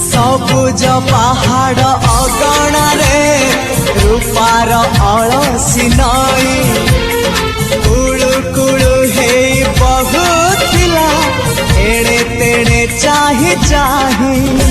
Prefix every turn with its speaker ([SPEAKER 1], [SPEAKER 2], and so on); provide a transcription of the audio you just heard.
[SPEAKER 1] सबुज पहाड़ अगणारे रूपार अलसी नई कुळु कुळु हेई बहुथिला एणे तेणे चाही चाही